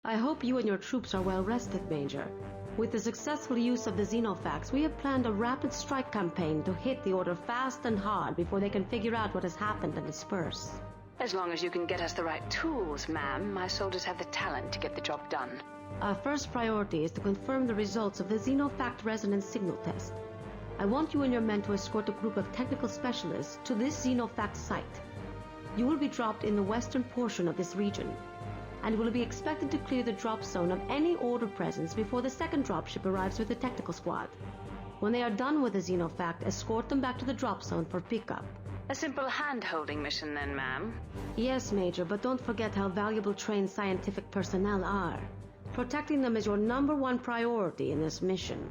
I hope you and your troops are well rested, Major. With the successful use of the Xenofax, we have planned a rapid strike campaign to hit the Order fast and hard before they can figure out what has happened and disperse. As long as you can get us the right tools, ma'am, my soldiers have the talent to get the job done. Our first priority is to confirm the results of the Xenofact resonance signal test. I want you and your men to escort a group of technical specialists to this Xenofact site. You will be dropped in the western portion of this region, and will be expected to clear the drop zone of any Order presence before the second dropship arrives with the technical squad. When they are done with the Xenofact, escort them back to the drop zone for pickup. A simple hand-holding mission then, ma'am? Yes, Major, but don't forget how valuable trained scientific personnel are. Protecting them is your #1 priority in this mission.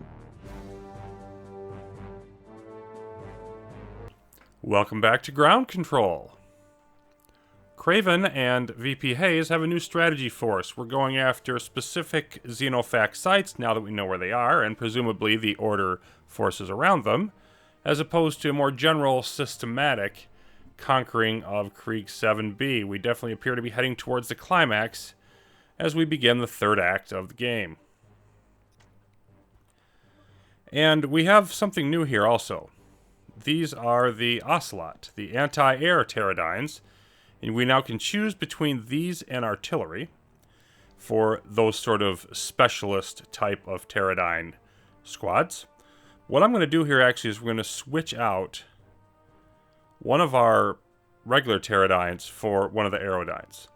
Welcome back to Ground Control. Craven and VP Hayes have a new strategy for us. We're going after specific Xenofact sites now that we know where they are, and presumably the Order forces around them, as opposed to a more general, systematic conquering of Krieg 7B. We definitely appear to be heading towards the climax as we begin the third act of the game. And we have something new here also. These are the Ocelot, the anti-air terradynes, and we now can choose between these and artillery for those sort of specialist type of terradyne squads. What I'm going to do here actually is we're going to switch out one of our regular terradynes for one of the aerodynes.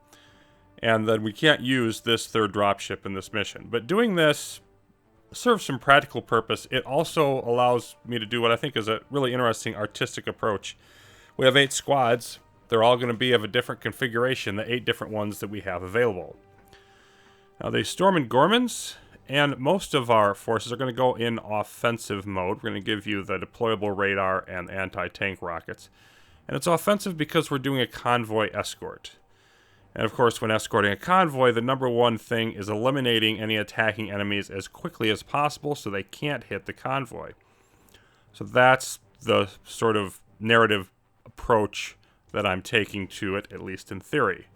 And then we can't use this third dropship in this mission. But doing this serves some practical purpose. It also allows me to do what I think is a really interesting artistic approach. We have 8 squads. They're all going to be of a different configuration, the 8 different ones that we have available. Now, the Storm and Gormans and most of our forces are going to go in offensive mode. We're going to give you the deployable radar and anti-tank rockets. And it's offensive because we're doing a convoy escort. And of course, when escorting a convoy, the #1 thing is eliminating any attacking enemies as quickly as possible so they can't hit the convoy. So that's the sort of narrative approach that I'm taking to it, at least in theory.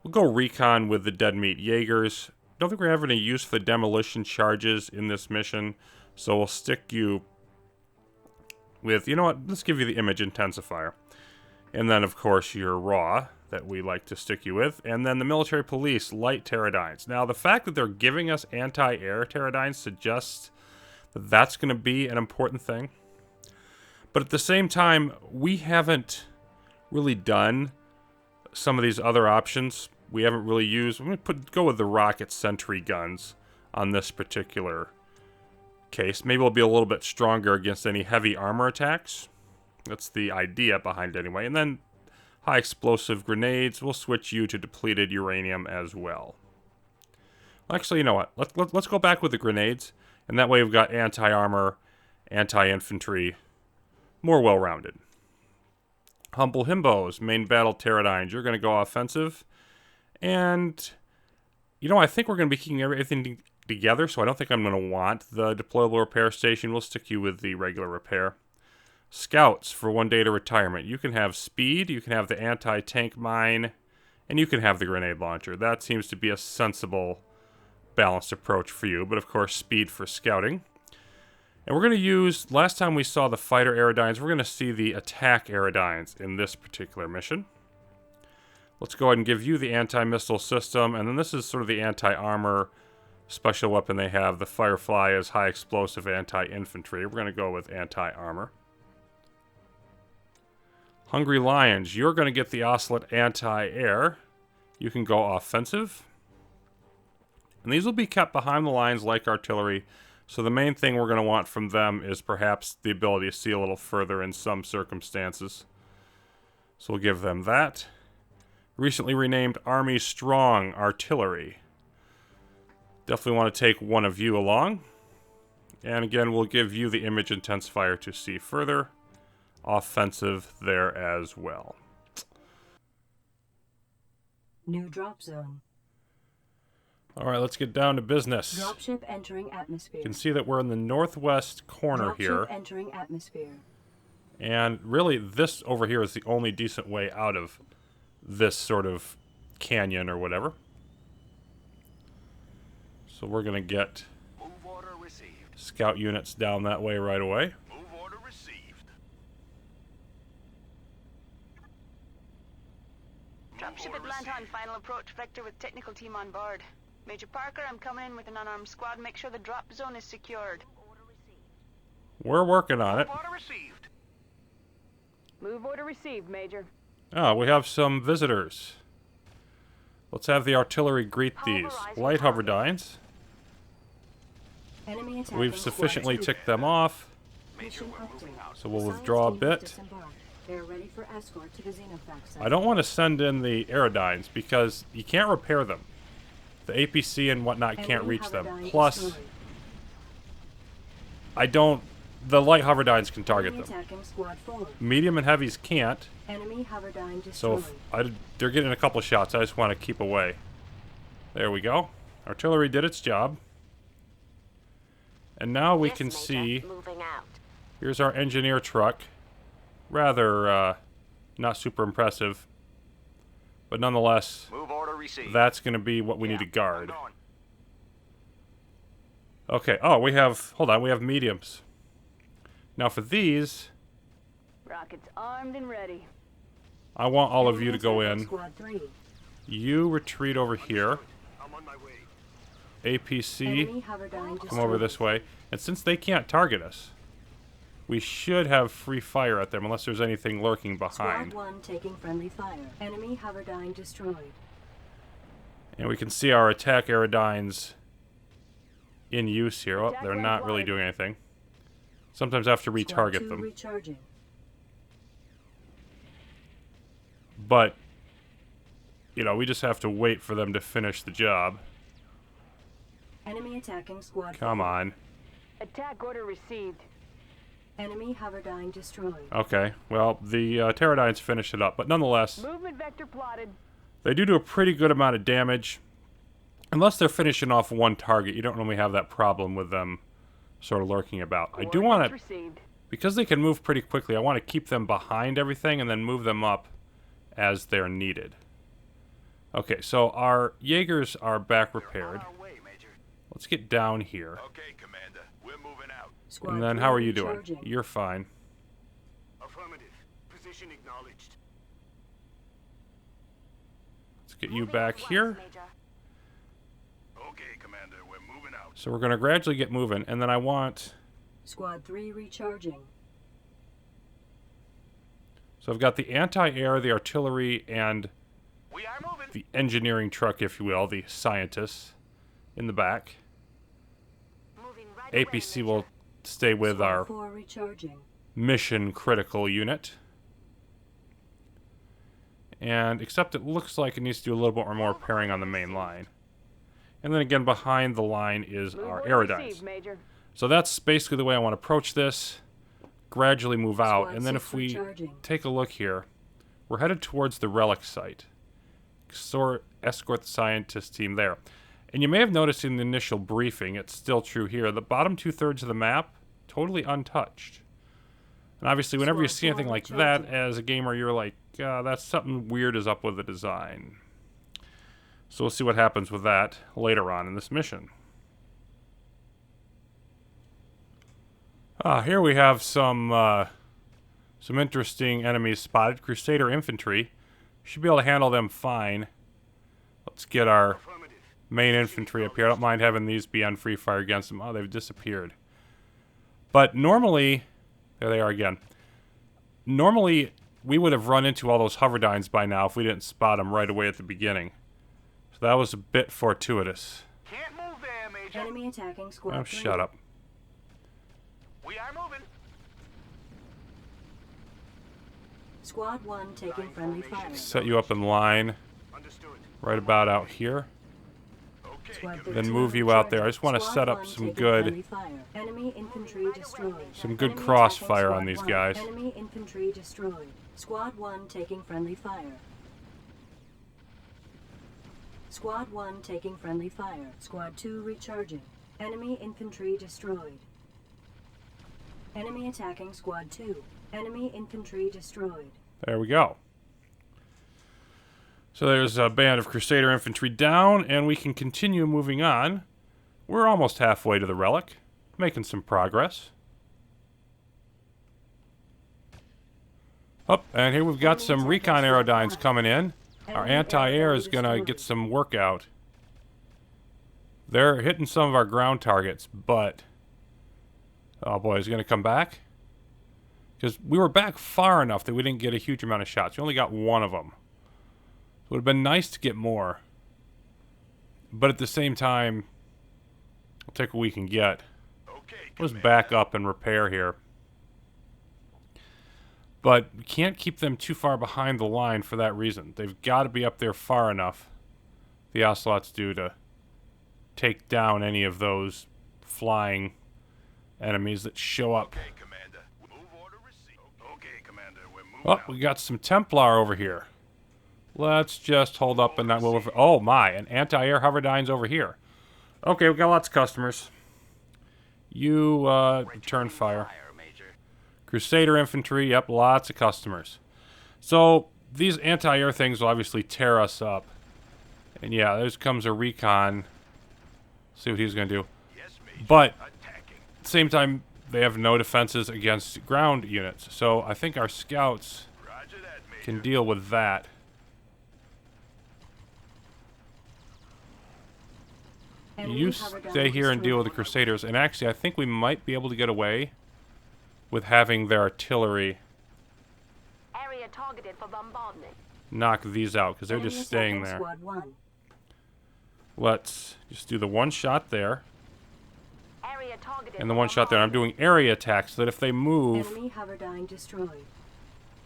We'll go recon with the Dead Meat Jaegers. Don't think we're having any use for the demolition charges in this mission, so we'll stick you with, you know what, let's give you the image intensifier. And then, of course, your raw that we like to stick you with. And then the military police, light terradynes. Now, the fact that they're giving us anti-air terradynes suggests that that's going to be an important thing. But at the same time, we haven't really done some of these other options. We haven't really used. I'm going to go with the rocket sentry guns on this particular case. Maybe we'll be a little bit stronger against any heavy armor attacks. That's the idea behind it anyway. And then high explosive grenades. We'll switch you to depleted uranium as well. Actually, you know what? Let's go back with the grenades, and that way we've got anti-armor, anti-infantry, more well-rounded. Humble Himbos, main battle terradynes. You're going to go offensive. And, you know, I think we're going to be keeping everything together, so I don't think I'm going to want the deployable repair station. We'll stick you with the regular repair. Scouts for 1 day to retirement. You can have speed, you can have the anti-tank mine, and you can have the grenade launcher. That seems to be a sensible, balanced approach for you, but of course speed for scouting. And we're going to use, last time we saw the fighter aerodynes, we're going to see the attack aerodynes in this particular mission. Let's go ahead and give you the anti-missile system, and then this is sort of the anti-armor special weapon they have. The Firefly is high explosive anti-infantry. We're going to go with anti-armor. Hungry Lions, you're going to get the Ocelot anti-air. You can go offensive. And these will be kept behind the lines like artillery. So the main thing we're going to want from them is perhaps the ability to see a little further in some circumstances. So we'll give them that. Recently renamed Army Strong Artillery. Definitely want to take one of you along. And again, we'll give you the image intensifier to see further. Offensive there as well. New drop zone. Alright, let's get down to business. Dropship entering atmosphere. You can see that we're in the northwest corner here. Dropship entering atmosphere. And really, this over here is the only decent way out of this sort of canyon or whatever. So we're going to get Move order received. scout units down that way right away. Move order received. Dropship Atlanta on final approach vector with technical team on board. Major Parker, I'm coming in with an unarmed squad. Make sure the drop zone is secured. We're working on it. Move order received. Move order received, Major. Oh, we have some visitors. Let's have the artillery greet these. Light hoverdynes. Enemy attacking We've sufficiently squad ticked them off, Major, we're moving out. so we'll Science withdraw a team has bit. disembarked. They're ready for escort to the Xenofact site. I don't want to send in the aerodynes because you can't repair them. The APC and whatnot can't Enemy reach them. hoverdyne Plus, destroyed. I don't... The light hoverdynes can target Enemy them. attacking squad 4. Medium and heavies can't. Enemy hoverdyne So destroyed. if they're getting a couple shots. I just want to keep away. There we go. Artillery did its job. And now we can see... Moving out. Here's our engineer truck. Rather, not super impressive. But nonetheless, Move order received. that's going to be what we need to I'm guard. going. Okay, oh, we have... Hold on, we have mediums. Now for these, Rockets armed and ready. I want all of Enemy you to go attacking in. Squad 3. You retreat over here. I'm on my way. APC, Enemy hoverdyne come over destroyed. this way. And since they can't target us, we should have free fire at them unless there's anything lurking behind. Squad 1 taking friendly fire. Enemy hoverdyne destroyed. And we can see our attack aerodynes in use here. Oh, they're not really doing anything. Sometimes I have to Squad 2 retarget them. recharging. But, you know, we just have to wait for them to finish the job. Enemy attacking squad Come 4. on. Attack order received. Enemy hoverdyne destroyed. Okay, well, the terradynes finish it up. But nonetheless, Movement vector plotted. they do a pretty good amount of damage. Unless they're finishing off one target, you don't normally have that problem with them sort of lurking about. I do want to, Received. because they can move pretty quickly, I want to keep them behind everything and then move them up as they're needed. Okay, so our Jaegers are back repaired. On our way, Major. Let's get down here. Okay, Commander. We're moving out. Squad And then 3 how are you doing? recharging. You're fine. Affirmative. Position acknowledged. Let's get you back here. Okay, Commander. We're moving out. So we're going to gradually get moving, and then I want... Squad 3 recharging. So I've got the anti-air, the artillery, and We are moving. the engineering truck, if you will, the scientists, in the back. Moving right APC will stay with Squad our 4 recharging. mission critical unit. And except it looks like it needs to do a little bit more repairing on the main line. And then again behind the line is Move our order aerodynes. received, Major. So that's basically the way I want to approach this. Gradually move out. Squad And then 6 if we recharging. take a look here, we're headed towards the relic site. Escort the scientist team there. And you may have noticed in the initial briefing, it's still true here, the bottom 2/3 of the map, totally untouched. And obviously, whenever you Squad see anything 4 like that recharging. as a gamer, you're like, that's something weird is up with the design. So we'll see what happens with that later on in this mission. Here we have some interesting enemies spotted. Crusader infantry. Should be able to handle them fine. Let's get our Affirmative. main infantry up here. I don't mind having these be on free fire against them. Oh, they've disappeared. But normally, there they are again. Normally, we would have run into all those hoverdynes by now if we didn't spot them right away at the beginning. So that was a bit fortuitous. Can't move there, Major. Enemy attacking squad Oh, 3. shut up. We are moving. Squad 1 taking friendly fire. Set you up in line Understood. right about out here. Okay, Squad Commander. Then 13 move you out there. I just want to Squad set up 1 some taking good friendly fire. Enemy infantry destroyed. Some good Enemy crossfire attacking on these squad guys. 1. Enemy infantry destroyed. Squad 1 taking friendly fire. Squad 1 taking friendly fire. Squad 2 recharging. Enemy infantry destroyed. Enemy attacking Squad 2. Enemy infantry destroyed. There we go. So there's a band of Crusader infantry down, and we can continue moving on We're almost halfway to the relic. Making some progress. Oh, and here we've got some recon aerodynes coming in. Our anti-air is going to get some work out. They're hitting some of our ground targets, but... Oh boy, is he going to come back? Because we were back far enough that we didn't get a huge amount of shots. We only got one of them. It would have been nice to get more. But at the same time, we'll take what we can get. Let's back up and repair here. But we can't keep them too far behind the line for that reason. They've got to be up there far enough, the Ocelots do, to take down any of those flying enemies that show up. Okay, Commander. Move order received. Okay, Commander. We're moving Oh, out. we got some Templar over here. Let's just hold up and not move over. Oh my, an anti-air hoverdyne's over here. Okay, we got lots of customers. You, return fire. Crusader infantry, yep, lots of customers. So, these anti-air things will obviously tear us up. And yeah, there comes a recon. See what he's going to do. Yes, Major. But, Attacking. at the same time, they have no defenses against ground units. So, I think our scouts Roger that, Major. can deal with that. You stay here and deal with the Crusaders. And actually, I think we might be able to get away with having their artillery Area targeted for bombardment. knock these out, because they're just staying there. Squad 1. Let's just do the one shot there, Area targeted and the for one shot there. I'm doing area attacks, so that if they move, Enemy hoverdyne destroyed.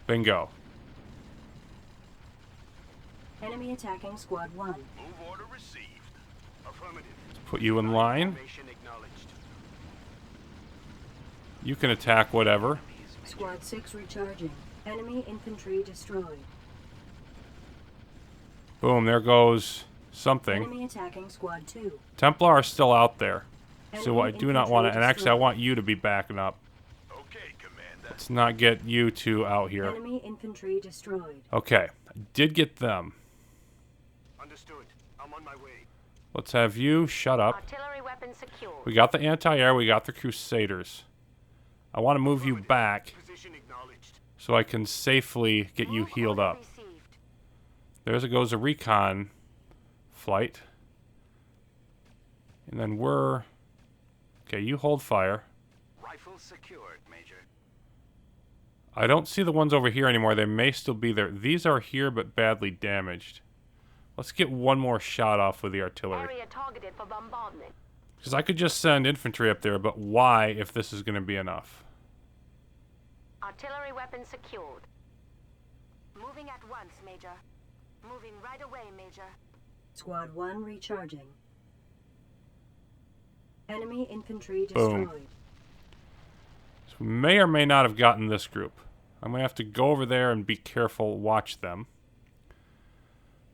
bingo. Enemy attacking Squad 1. Move order received. Affirmative. Put you in line. Formation acknowledged. You can attack whatever. Squad 6 recharging. Enemy infantry destroyed. Boom, there goes something. Enemy attacking Squad 2. Templar are still out there. So I Enemy do not want to, infantry and actually I destroyed. want you to be backing up. Okay, Commander. Let's not get you two out here. Enemy infantry destroyed. Okay, I did get them. Understood. I'm on my way. Let's have you shut up. artillery weapons secured. We got the anti-air, we got the Crusaders. I want to move you back Position acknowledged. so I can safely get you Move healed order up. received. Goes a recon flight. And then we're... Okay, you hold fire. Rifle secured, Major. I don't see the ones over here anymore. They may still be there. These are here but badly damaged. Let's get one more shot off with the artillery. Area targeted for bombardment. Because I could just send infantry up there, but why if this is going to be enough? Artillery weapons secured. Moving at once, Major. Moving right away, Major. Squad 1 recharging. Enemy infantry Boom. destroyed. So we may or may not have gotten this group. I'm going to have to go over there and be careful, watch them.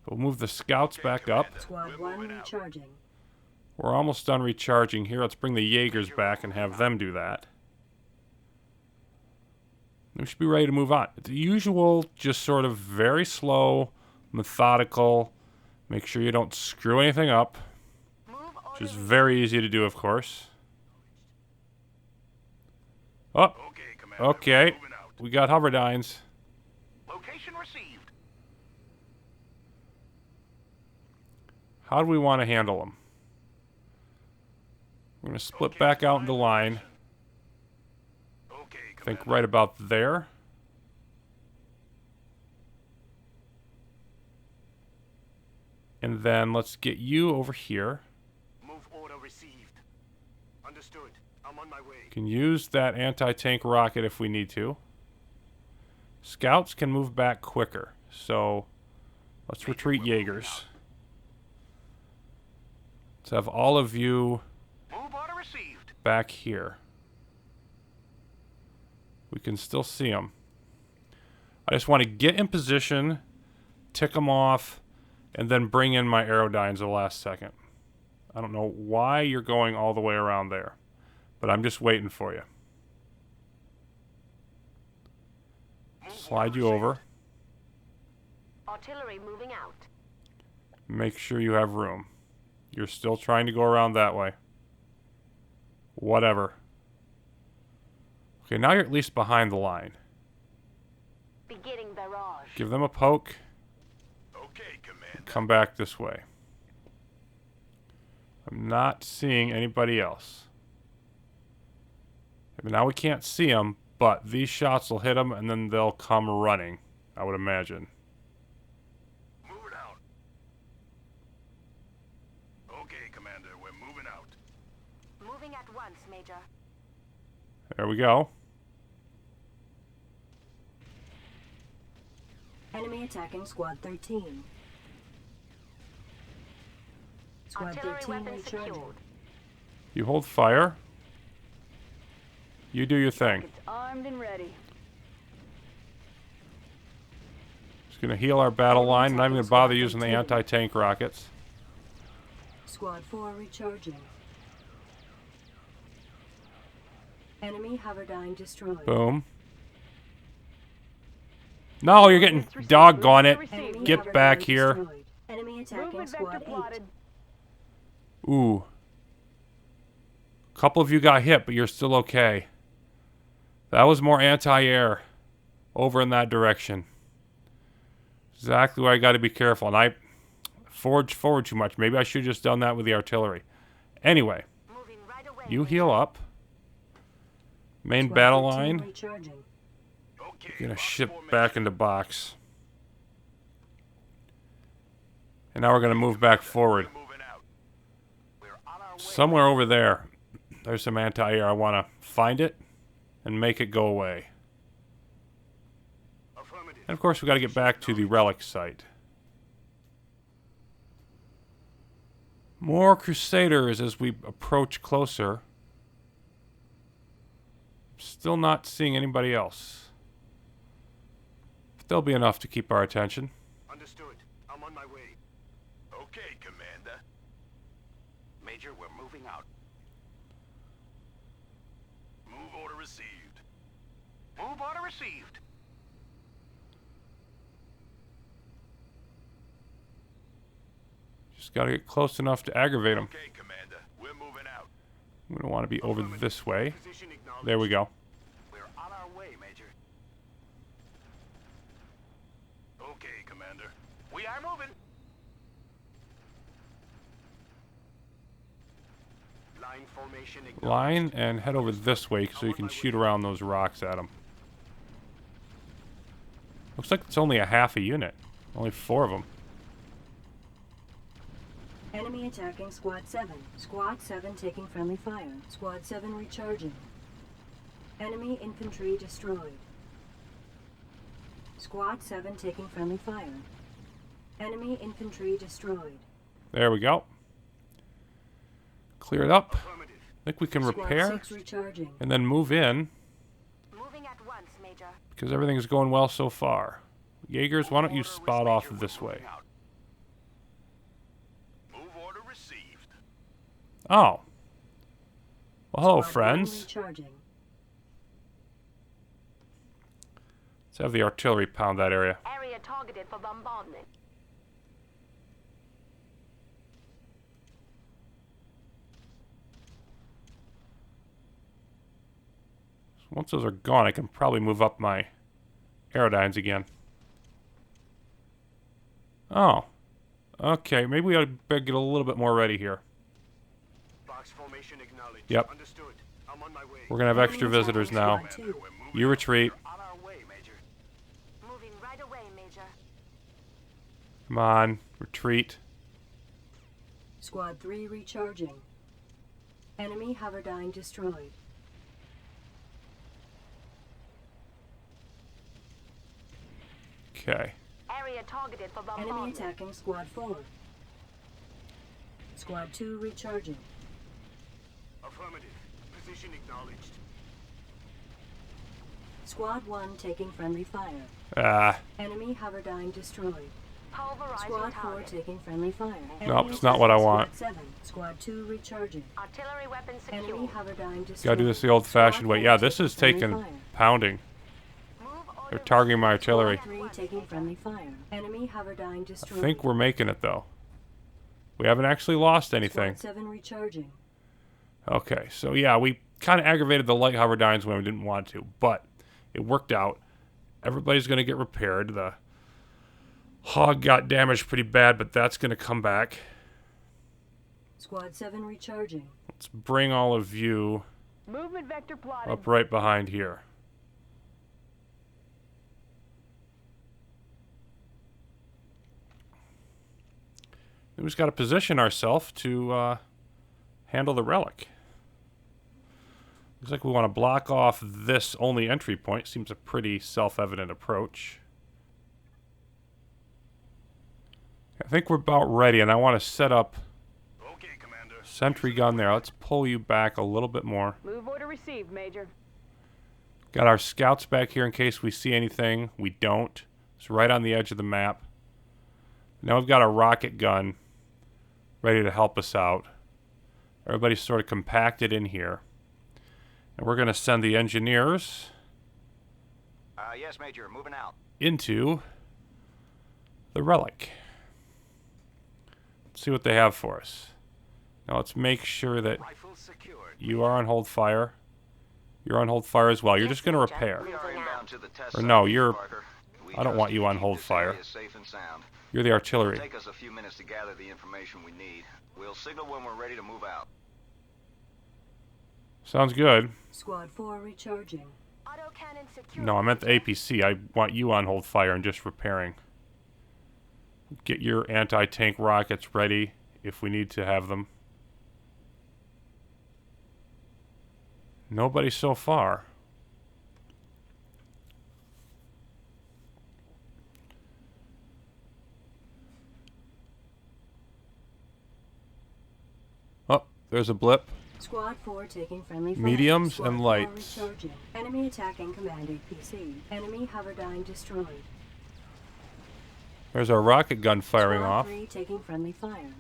We'll move the scouts back up. Squad 1 recharging. We're almost done recharging here. Let's bring the Jaegers back and have them do that. We should be ready to move on. The usual, just sort of very slow, methodical. Make sure you don't screw anything up. Move Which is order very easy to do, of course. Oh, Okay, Commander. okay. Moving out. We got hoverdynes. Location received. How do we want to handle them? We're going to split back out into line. Okay, I think Commander. right about there. And then let's get you over here. Move order received. Understood. I'm on my way. Can use that anti-tank rocket if we need to. Scouts can move back quicker. So let's retreat Jaegers. Let's have all of you Move order received. back here. We can still see them. I just want to get in position, tick them off, and then bring in my aerodynes at the last second. I don't know why you're going all the way around there, but I'm just waiting for you. Slide you over. artillery moving out. Make sure you have room. You're still trying to go around that way. Whatever. Okay, now you're at least behind the line. Beginning barrage. Give them a poke. Okay, Commander. Come back this way. I'm not seeing anybody else. Now we can't see them, but these shots will hit them and then they'll come running, I would imagine. Move it out. Okay, Commander, we're moving out. Moving at once, Major. There we go. Enemy attacking Squad 13. Squad Artillery 13 weapon recharging. secured. You hold fire. You do your thing. It's armed and ready. Just gonna heal our battle line. Not even gonna bother using the anti-tank rockets. Squad 4 recharging. Enemy hoverdyne destroyed. Boom. No, you're getting doggone it. Enemy Get hoverdyne back here. destroyed. Enemy attacking Movement Squad vector 8. plotted. Ooh. A couple of you got hit, but you're still okay. That was more anti-air over in that direction. Exactly where I got to be careful. And I forged forward too much. Maybe I should have just done that with the artillery. Anyway, Moving right away. you heal up. Main Squad battle 13 line. recharging. Okay. Gonna box ship formation. back into box. And now we're gonna move back forward. We're moving out. We're on our way. Somewhere over there, there's some anti-air. I want to find it and make it go away. Affirmative. And of course, we got to get back to the relic site. More Crusaders as we approach closer. Still not seeing anybody else. But there'll be enough to keep our attention. Understood. I'm on my way. Okay, Commander. Major, we're moving out. Move order received. Move order received. Just got to get close enough to aggravate them. Okay, Commander. We're moving out. I'm going to want to be over this way. Position acknowledged. There we go. We're on our way, Major. Okay, Commander. We are moving. Line formation acknowledged. Line and head over this way so you can shoot around those rocks at them. Looks like it's only a half a unit. Only 4 of them. Enemy attacking Squad 7. Squad 7 taking friendly fire. Squad 7 recharging. Enemy infantry destroyed. Squad 7 taking friendly fire. Enemy infantry destroyed. There we go. Clear it up. Affirmative. I think we can Squad repair 6 recharging. and then move in Moving at once, Major. because everything's going well so far. Jaegers, why don't you spot off this way? Move order received. Oh. Well, hello, Squad 1 friends. recharging. Let's have the artillery pound that area. Area targeted for bombardment. Once those are gone, I can probably move up my aerodynes again. Oh. Okay, maybe we ought to get a little bit more ready here. Box formation acknowledged. Yep. Understood. I'm on my way. We're going to have extra visitors now. Commander, we're moving You out. retreat. We're on our way, Major. Moving right away, Major. Come on. Retreat. Squad 3 recharging. Enemy hoverdyne destroyed. Okay. Area targeted for Enemy bombardment. attacking Squad 4. Squad 2 recharging. Affirmative. Position acknowledged. Squad 1 taking friendly fire. Ah. Enemy hoverdyne destroyed. Pulverizing Squad 4 target. taking friendly fire. Nope, Enemy it's not what I attacking want. Squad 7. Squad 2 recharging. Artillery weapon Enemy secured. hoverdyne destroyed. Gotta do this the old-fashioned way. Yeah, this is taking pounding. Move order They're targeting my received. artillery. Squad 3 taking friendly fire. Enemy hoverdyne I destroyed. think we're making it, though. We haven't actually lost anything. Squad 7 recharging. Okay, so yeah, we kind of aggravated the light hoverdynes when we didn't want to, but it worked out. Everybody's going to get repaired. The hog got damaged pretty bad, but that's going to come back. Squad 7 recharging. Let's bring all of you Movement vector plotted. up right behind here. We just got to position ourselves to handle the relic. Looks like we want to block off this only entry point. Seems a pretty self-evident approach. I think we're about ready, and I want to set up Okay, Commander. sentry gun there. Let's pull you back a little bit more. Move order received, Major. Got our scouts back here in case we see anything. We don't. It's right on the edge of the map. Now we've got a rocket gun ready to help us out. Everybody's sort of compacted in here. And we're going to send the engineers Yes, Major. Moving out. into the relic. Let's see what they have for us. Now let's make sure that Rifles secured. you are on hold fire. You're on hold fire as well. You're just going to repair. We are inbound to the test Or site, no, Mr. you're... Parker. We I don't just want you need to on keep hold this fire. area safe and sound. You're the artillery. It'll take us a few minutes to gather the information we need. We'll signal when we're ready to move out. Sounds good. Squad 4 recharging. Autocannon secure. No, I meant the APC. I want you on hold fire and just repairing. Get your anti-tank rockets ready if we need to have them. Nobody so far. Oh, there's a blip. Squad 4 taking friendly fire. Mediums Squad and 4 lights. recharging. Enemy attacking command APC. Enemy hoverdyne destroyed. There's our rocket gun firing Squad off. 3 taking friendly fire.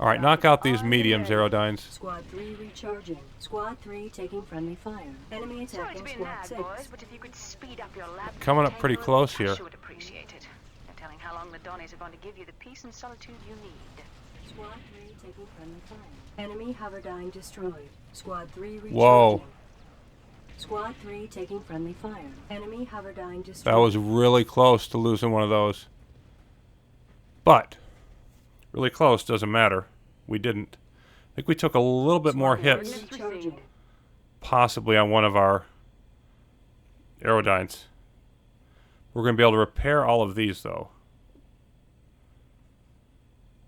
Alright, knock out these mediums, aerodynes. Squad 3 recharging. Squad 3 taking friendly fire. Enemy Sorry to attacking be a Squad nag, 6. boys, but if you could speed up your lab Coming up containment pretty run, close here. I sure would appreciate it. No telling how long the Donnies are going to give you the peace and solitude you need. Squad 3 taking friendly fire. Enemy hoverdyne destroyed. Squad 3 recharging. Whoa. Squad 3 taking friendly fire. Enemy hoverdyne destroyed. That was really close to losing one of those. But, really close, doesn't matter. We didn't. I think we took a little bit more hits, Recharging. possibly on one of our aerodynes. We're going to be able to repair all of these, though.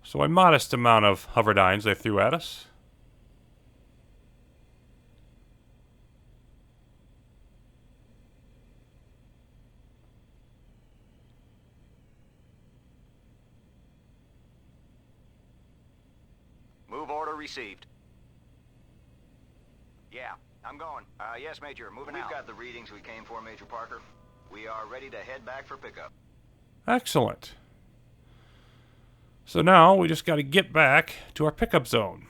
So a modest amount of hoverdynes they threw at us. Move order received. Yeah, I'm going. Yes, Major. Moving out. We've got the readings we came for, Major Parker. We are ready to head back for pickup. Excellent. So now we just got to get back to our pickup zone.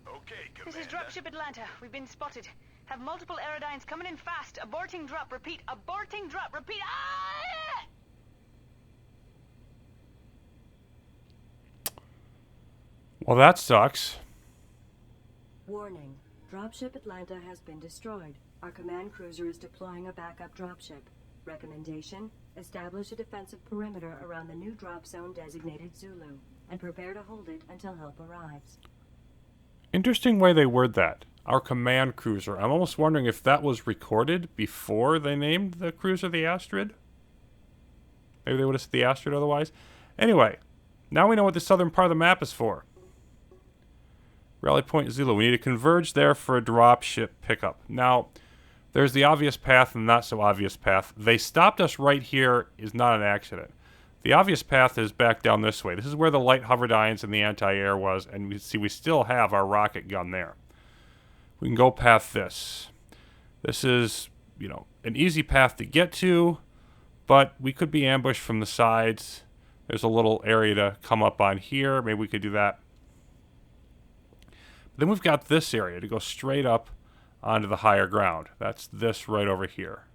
Okay, This Commander. is Dropship Atlanta. We've been spotted. Have multiple aerodynes coming in fast. Aborting drop. Repeat. Aborting drop. Repeat. Ah! Well, that sucks. Warning. Dropship Atlanta has been destroyed. Our command cruiser is deploying a backup dropship. Recommendation: establish a defensive perimeter around the new drop zone designated Zulu, and prepare to hold it until help arrives. Interesting way they word that. Our command cruiser. I'm almost wondering if that was recorded before they named the cruiser the Astrid. Maybe they would have said the Astrid otherwise. Anyway, now we know what the southern part of the map is for. Rally Point Zulu. We need to converge there for a dropship pickup. Now, there's the obvious path and the not so obvious path. They stopped us right here is not an accident. The obvious path is back down this way. This is where the light hoverdynes and the anti-air was, and we see we still have our rocket gun there. We can go past this. This is, you know, an easy path to get to, but we could be ambushed from the sides. There's a little area to come up on here. Maybe we could do that. Then we've got this area to go straight up onto the higher ground. That's this right over here.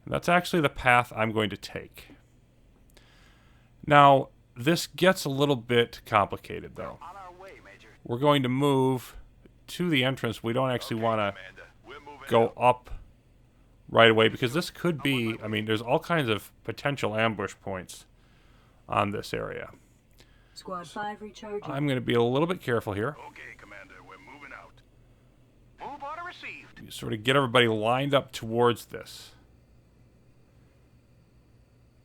And that's actually the path I'm going to take. Now, this gets a little bit complicated, though. On our way, Major. We're going to move to the entrance. We don't actually want to Commander, we're moving go out. up right away, because this could be, I mean, there's all kinds of potential ambush points on this area. Squad 5 recharging. I'm going to be a little bit careful here. Okay, Commander, we're moving out. Move order received. Sort of get everybody lined up towards this.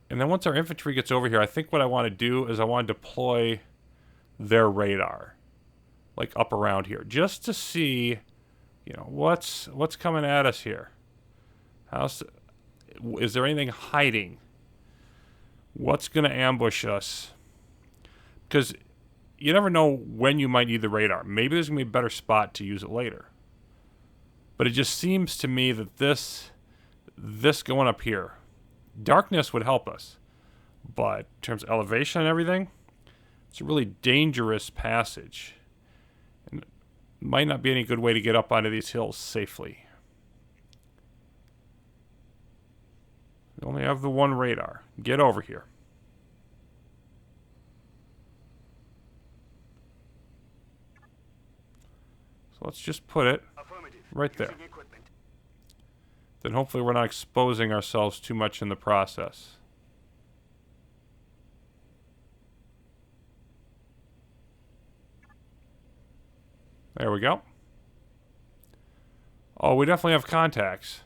And then once our infantry gets over here, I think what I want to do is I want to deploy their radar, like up around here, just to see, you know, what's coming at us here. Is there anything hiding? What's going to ambush us? Because you never know when you might need the radar. Maybe there's going to be a better spot to use it later. But it just seems to me that this going up here, darkness would help us. But in terms of elevation and everything, it's a really dangerous passage. And it might not be any good way to get up onto these hills safely. We only have the one radar. Get over here. So let's just put it Affirmative. right there. Using equipment. Then hopefully we're not exposing ourselves too much in the process. There we go. Oh, we definitely have contacts.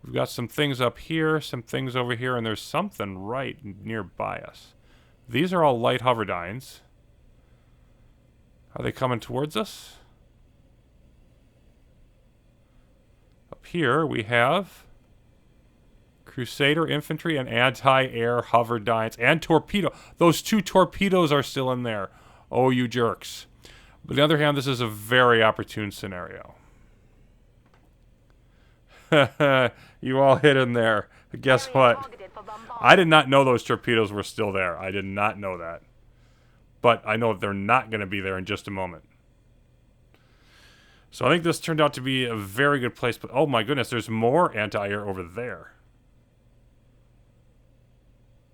We've got some things up here, some things over here, and there's something right nearby us. These are all light hoverdynes. Are they coming towards us? Up here we have Crusader infantry and anti-air hoverdynes and torpedo. Those two torpedoes are still in there. Oh, you jerks. But on the other hand, this is a very opportune scenario. You all hid in there. Guess what? I did not know those torpedoes were still there. I did not know that. But I know that they're not going to be there in just a moment. So I think this turned out to be a very good place. But oh my goodness, there's more anti-air over there.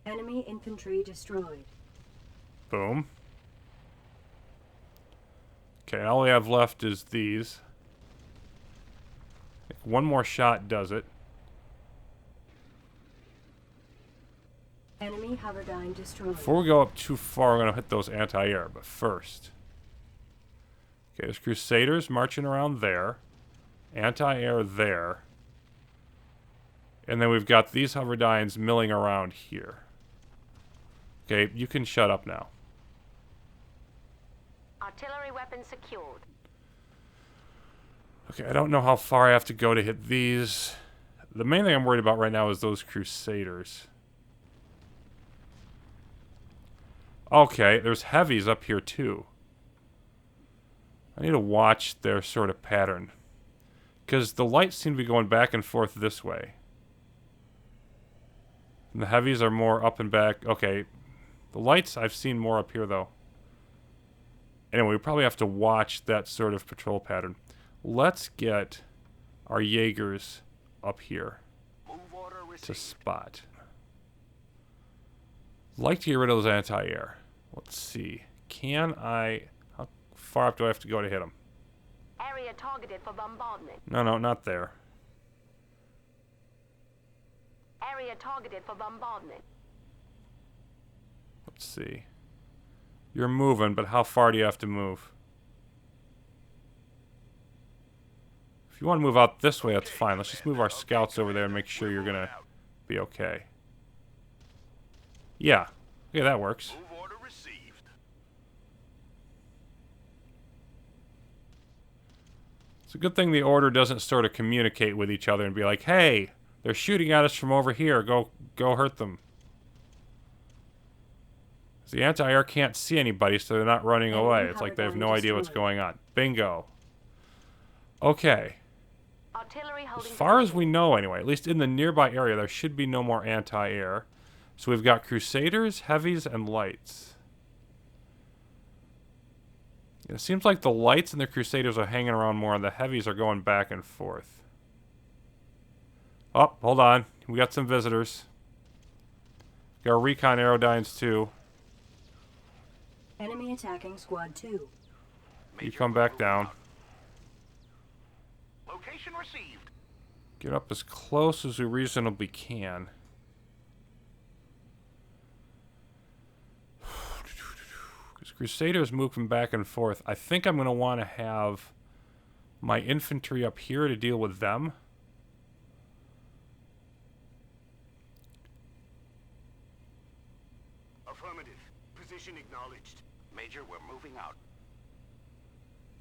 Enemy infantry destroyed. Boom. Okay, all we have left is these. I think one more shot does it. Enemy hoverdyne destroyed. Before we go up too far, we're going to hit those anti-air. But first... Okay, there's Crusaders marching around there. Anti-air there. And then we've got these hoverdynes milling around here. Okay, you can shut up now. Artillery weapon secured. Okay, I don't know how far I have to go to hit these. The main thing I'm worried about right now is those Crusaders. Okay, there's heavies up here too. I need to watch their sort of pattern. Because the lights seem to be going back and forth this way. And the heavies are more up and back. Okay, the lights I've seen more up here though. Anyway, we probably have to watch that sort of patrol pattern. Let's get our Jaegers up here Move order to received. spot. I'd like to get rid of those anti-air. Let's see. Can I... How far up do I have to go to hit them? Area targeted for bombardment. No, not there. Area targeted for bombardment. Let's see. You're moving, but how far do you have to move? If you want to move out this way, that's fine. Let's just move our scouts over there and make sure you're going to be okay. Yeah. Okay, that works. Move order received. It's a good thing the order doesn't sort of communicate with each other and be like, hey, they're shooting at us from over here. Go hurt them. The anti-air can't see anybody, so they're not running away. It's like they have no idea what's going on. Bingo. Okay. Artillery As holding far as we know, anyway, at least in the nearby area, there should be no more anti-air. So we've got Crusaders, Heavies, and Lights. It seems like the Lights and the Crusaders are hanging around more, and the Heavies are going back and forth. Oh, hold on. We got some visitors. Got our recon aerodynes, too. Enemy attacking Squad 2. You come back down. Location received. Get up as close as we reasonably can. Because Crusaders moving back and forth. I think I'm going to want to have my infantry up here to deal with them. Affirmative. Position acknowledged. Major, we're moving out.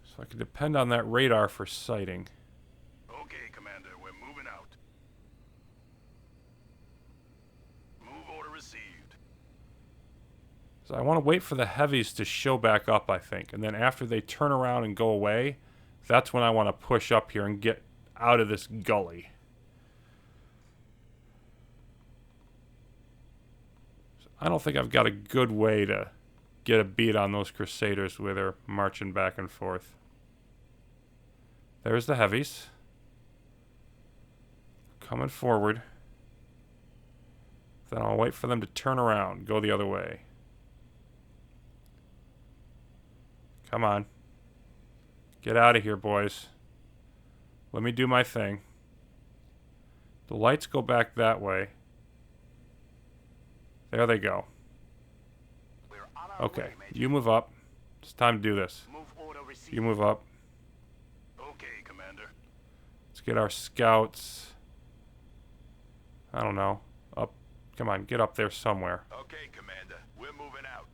So I can depend on that radar for sighting. Okay, Commander, we're moving out. Move order received. So I want to wait for the heavies to show back up, I think. And then after they turn around and go away, that's when I want to push up here and get out of this gully. So I don't think I've got a good way to get a beat on those Crusaders where they're marching back and forth. There's the heavies. Coming forward. Then I'll wait for them to turn around, go the other way. Come on. Get out of here, boys. Let me do my thing. The lights go back that way. There they go. We're on our Okay, way, Major. you move up. It's time to do this. Move order received. You move up. Okay, Commander. Let's get our scouts. I don't know. Up. Come on, get up there somewhere. Okay, Commander. We're moving out.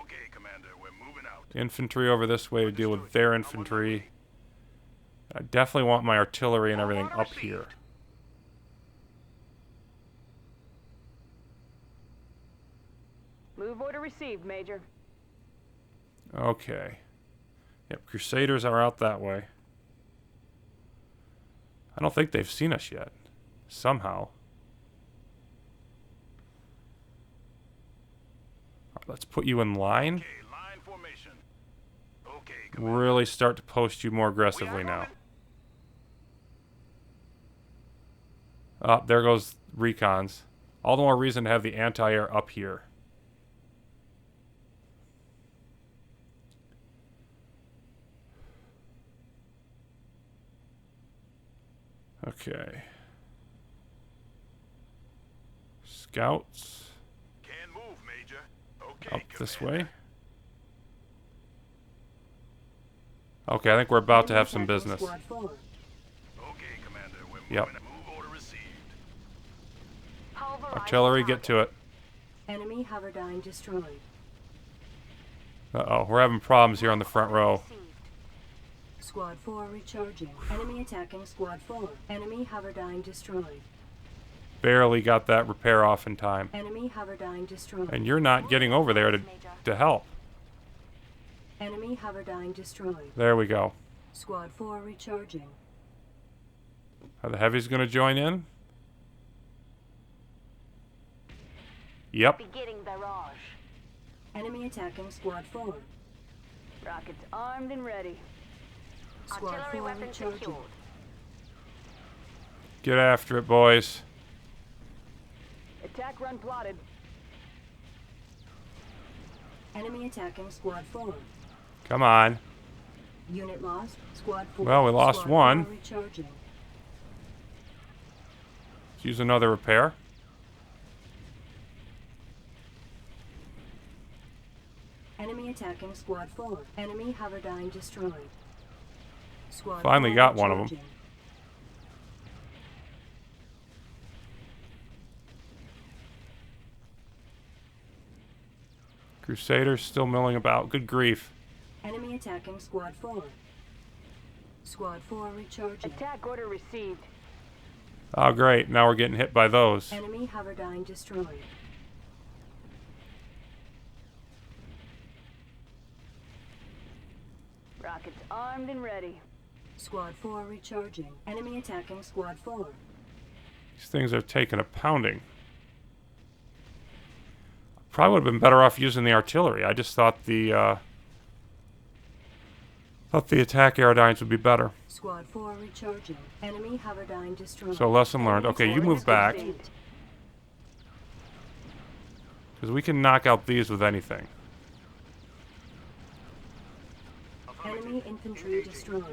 Okay, Commander. We're moving out. Infantry over this way to deal with their infantry. I definitely want my artillery and everything up here. Move order received, Major. Okay. Yep, Crusaders are out that way. I don't think they've seen us yet. Somehow. Alright, let's put you in line. Okay, line formation. Okay, Commander. Really start to post you more We aggressively are now. moving. There goes recons. All the more reason to have the anti-air up here. Okay. Scouts. Can move, Major. Okay, Up this Commander. way. Okay, I think we're about to have some Enemy business. attacking Squad 4. Okay, Commander. We're Yep. moving. Move order received. Pulverize Artillery, the get to it. Enemy hoverdyne destroyed. Uh-oh, we're having problems here on the front row. Received. Squad 4 recharging. Enemy attacking Squad 4. Enemy hoverdyne destroyed. Barely got that repair off in time. Enemy hoverdyne destroyed. And you're not getting over there to help. Enemy hoverdyne destroyed. There we go. Squad 4 recharging. Are the heavies going to join in? Yep. Beginning barrage. Enemy attacking Squad 4. Rockets armed and ready. Squad Artillery 4 weapon recharging. secured. Get after it, boys. Attack run plotted. Enemy attacking Squad 4. Come on. Unit lost. Squad 4. Well, we lost Squad one. 4 recharging. Let's use another repair. Enemy attacking Squad 4. Enemy hoverdyne destroyed. Squad Finally 4 got one of 'em. recharging. Crusaders still milling about. Good grief. Enemy attacking Squad 4. Squad 4 recharging. Attack order received. Oh, great. Now we're getting hit by those. Enemy hoverdyne destroyed. Rockets armed and ready. Squad 4 recharging. Enemy attacking Squad 4. These things are taking a pounding. Probably would have been better off using the artillery. I just thought the attack aerodynes would be better. Squad 4 recharging. Enemy hoverdyne destroyed. So lesson learned. Okay, you move back. Received. Because we can knock out these with anything. Enemy infantry destroyed.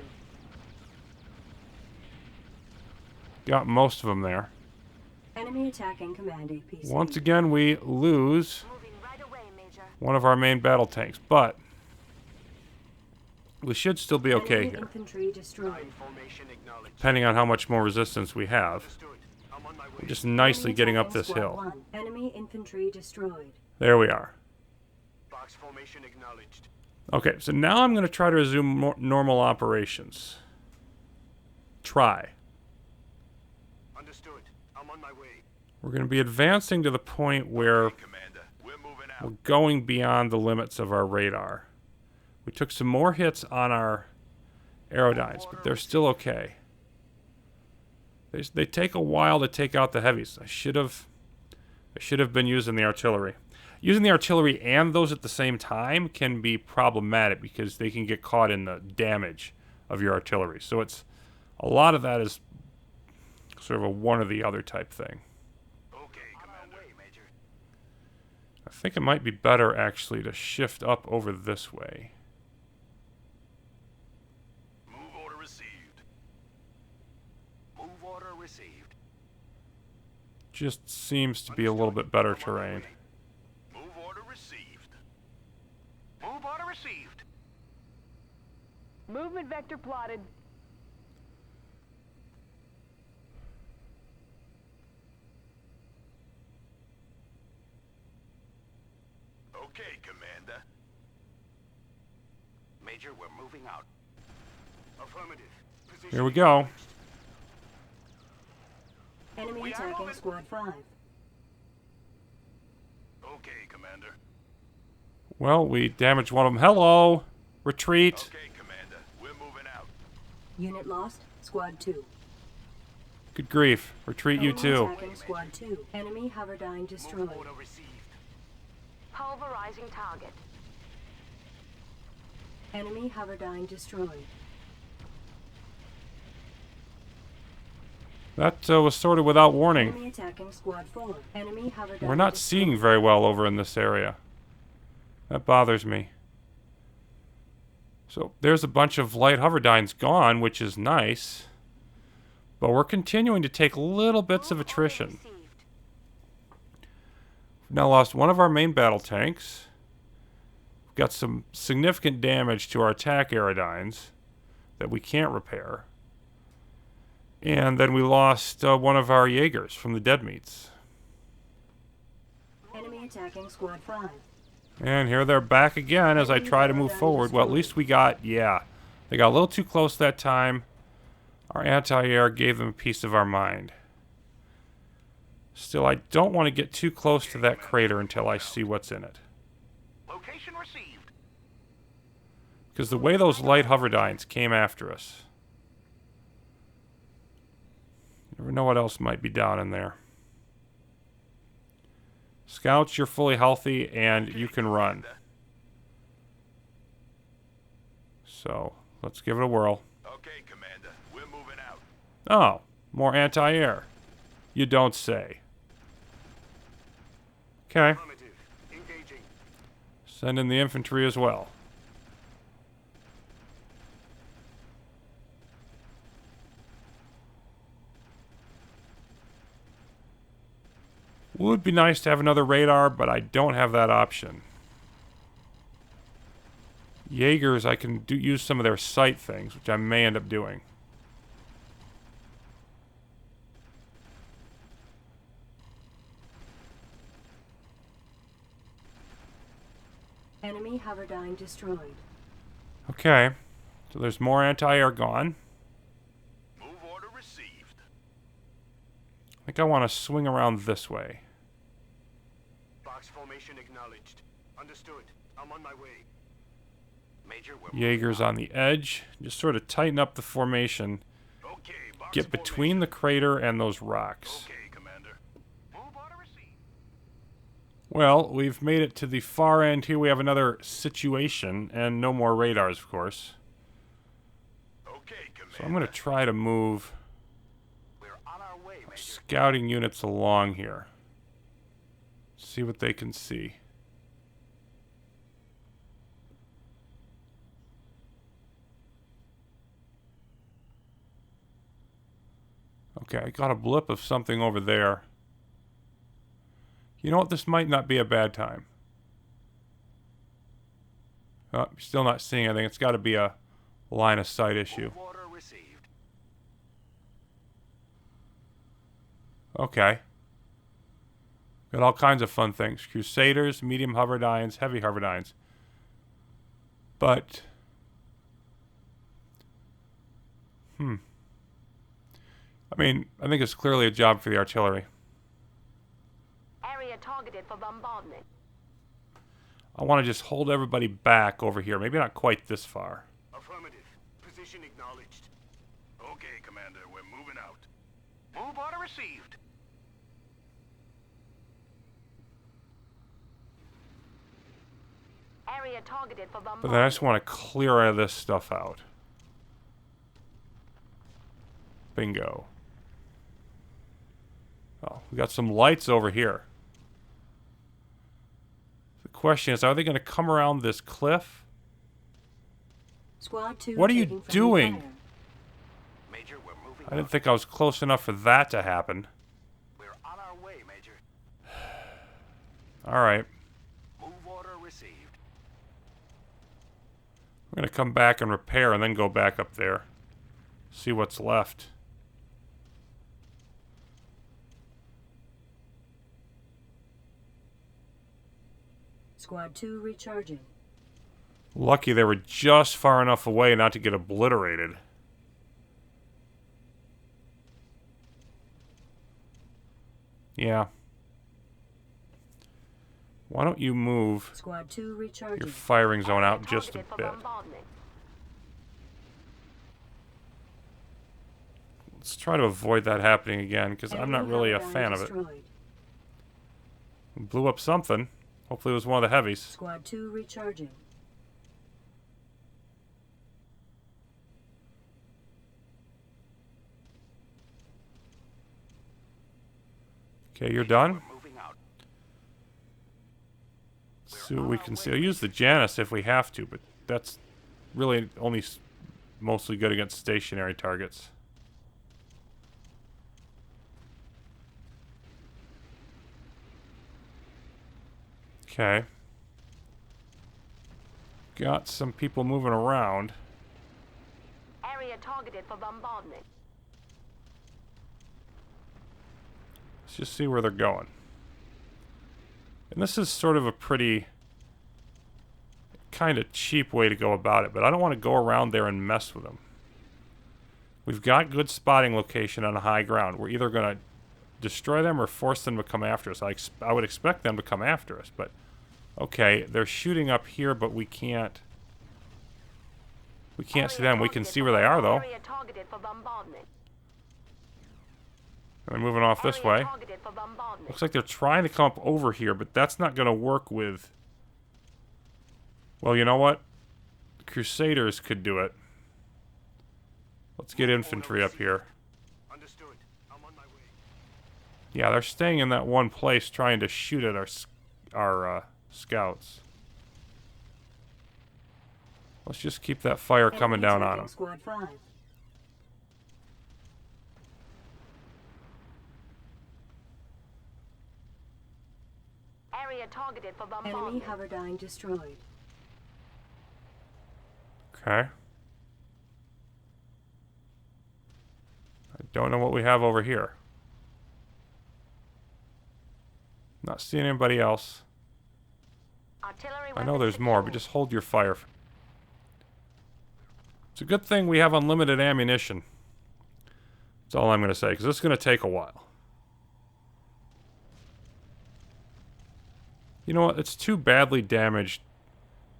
Got most of them there. Enemy attacking command APC. Once again, we lose Moving right away, Major. one of our main battle tanks, but we should still be okay Enemy here, infantry destroyed. Formation acknowledged. depending on how much more resistance we have. Understood. I'm on my way. We're just nicely Enemy getting up attacking this squad hill. 1. Enemy infantry destroyed. There we are. Box formation acknowledged. Okay, so now I'm going to try to resume normal operations. Try. Understood. I'm on my way. We're going to be advancing to the point where Commander, we're moving we're out. going beyond the limits of our radar. We took some more hits on our aerodynes, but they're still okay. They take a while to take out the heavies. I should have been using the artillery. Using the artillery and those at the same time can be problematic because they can get caught in the damage of your artillery. So it's a lot of that is sort of a one or the other type thing. Okay, Commander. Major. I think it might be better actually to shift up over this way. Move order received. Move order received. Just seems to be a little bit better terrain. Move order received. Move order received. Movement vector plotted. Okay, Commander. Major, we're moving out. Affirmative. Position Here we go. Enemy We are attacking moving. squad 5. Okay, Commander. Well, we damaged one of them. Hello! Retreat! Okay, Commander. We're moving out. Unit lost. Squad 2. Good grief. Retreat you Enemy too. attacking squad 2. Enemy hoverdyne destroyed. Move order received. Pulverizing target. Enemy hoverdyne destroyed. That was sort of without warning. Enemy attacking squad 4. Enemy hoverdyne We're not destroyed. seeing very well over in this area. That bothers me. So there's a bunch of light hoverdynes gone, which is nice. But we're continuing to take little bits of attrition. Received. We've now lost one of our main battle tanks. We've got some significant damage to our attack aerodynes that we can't repair. And then we lost one of our Jaegers from the dead meats. Enemy attacking squad 5. And here they're back again as I try to move forward. Well, at least we got, yeah. They got a little too close that time. Our anti-air gave them a piece of our mind. Still, I don't want to get too close to that crater until I see what's in it. Location received. Because the way those light hoverdynes came after us. You never know what else might be down in there. Scouts, you're fully healthy and you can run. So, let's give it a whirl. Okay, Commander. We're moving out. Oh, more anti-air. You don't say. Okay, Affirmative. Engaging. send in the infantry as well. Would be nice to have another radar, but I don't have that option. Jaegers, I can use some of their sight things, which I may end up doing. Enemy hoverdyne destroyed. Okay, so there's more anti-air gone. Move order received. I think I want to swing around this way. Box formation acknowledged. Understood. I'm on my way. Major, we're Jaegers on the edge. Just sort of tighten up the formation. Okay, box Get between the crater and those rocks. formation. Okay, Commander. Move order received. Well, we've made it to the far end here. We have another situation, and no more radars, of course. Okay, Commander. So I'm going to try to move We're on our way, Major. scouting units along here. See what they can see. Okay, I got a blip of something over there. You know what? This might not be a bad time. Oh, still not seeing anything. It's got to be a line of sight issue. Order received. Okay. Got all kinds of fun things. Crusaders, medium hoverdynes, heavy hoverdynes. But... I mean, I think it's clearly a job for the artillery. Area targeted for bombardment. I want to just hold everybody back over here. Maybe not quite this far. Affirmative. Position acknowledged. Okay, Commander, we're moving out. Move order received. Area targeted for bombardment. But then I just want to clear this stuff out. Bingo. Oh, we got some lights over here. The question is, are they going to come around this cliff? Squad 2 What are you taking friendly doing? fire. Major, we're moving I didn't out. think I was close enough for that to happen. We're on our way, Major. Alright. Move order received. We're going to come back and repair and then go back up there. See what's left. Squad 2 recharging. Lucky they were just far enough away not to get obliterated. Yeah. Why don't you move Squad 2 your recharging. firing zone out Area just a targeted for bit? bombardment. Let's try to avoid that happening again, because I'm not Enemy really a Hellbound fan of it. destroyed. Blew up something. Hopefully it was one of the heavies. Squad 2 recharging. Okay, you're done? We're moving out. Let's see what we can see. I'll use the Janus if we have to, but that's really only mostly good against stationary targets. Okay. Got some people moving around. Area targeted for bombardment. Let's just see where they're going. And this is sort of a pretty kind of cheap way to go about it, but I don't want to go around there and mess with them. We've got good spotting location on high ground. We're either going to destroy them or force them to come after us. I would expect them to come after us, but okay, they're shooting up here, but we can't see them. We can see where they are, though. Area targeted for bombardment. They're moving off this Area way. targeted for bombardment. Looks like they're trying to come up over here, but that's not going to work with... Well, you know what? The Crusaders could do it. Let's get infantry up here. Understood. I'm on my way. Yeah, they're staying in that one place trying to shoot at our scouts. Let's just keep that fire coming Enemy down on attacking them. Squad 5. Area targeted for Enemy bombardment. hoverdyne destroyed. Okay. I don't know what we have over here. Not seeing anybody else. Artillery I know weapons there's more, but secured. just hold your fire. It's a good thing we have unlimited ammunition. That's all I'm going to say, because this is going to take a while. You know what? It's two badly damaged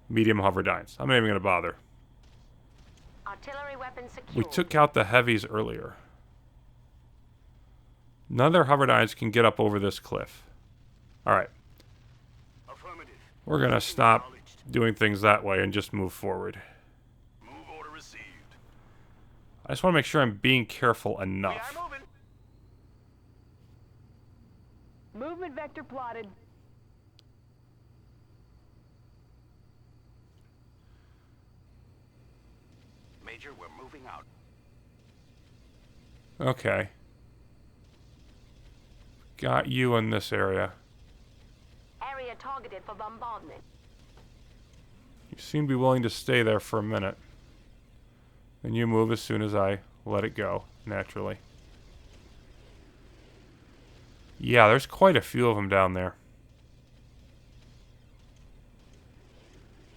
medium hoverdynes. I'm not even going to bother. Artillery weapons secured. We took out the heavies earlier. None of their hoverdynes can get up over this cliff. Alright. Affirmative. We're going to stop doing things that way and just move forward. Move order received. I just want to make sure I'm being careful We enough. are moving. Movement vector plotted. Major, we're moving out. Okay. Got you in this area. Area targeted for bombardment. You seem to be willing to stay there for a minute. And you move as soon as I let it go, naturally. Yeah, there's quite a few of them down there.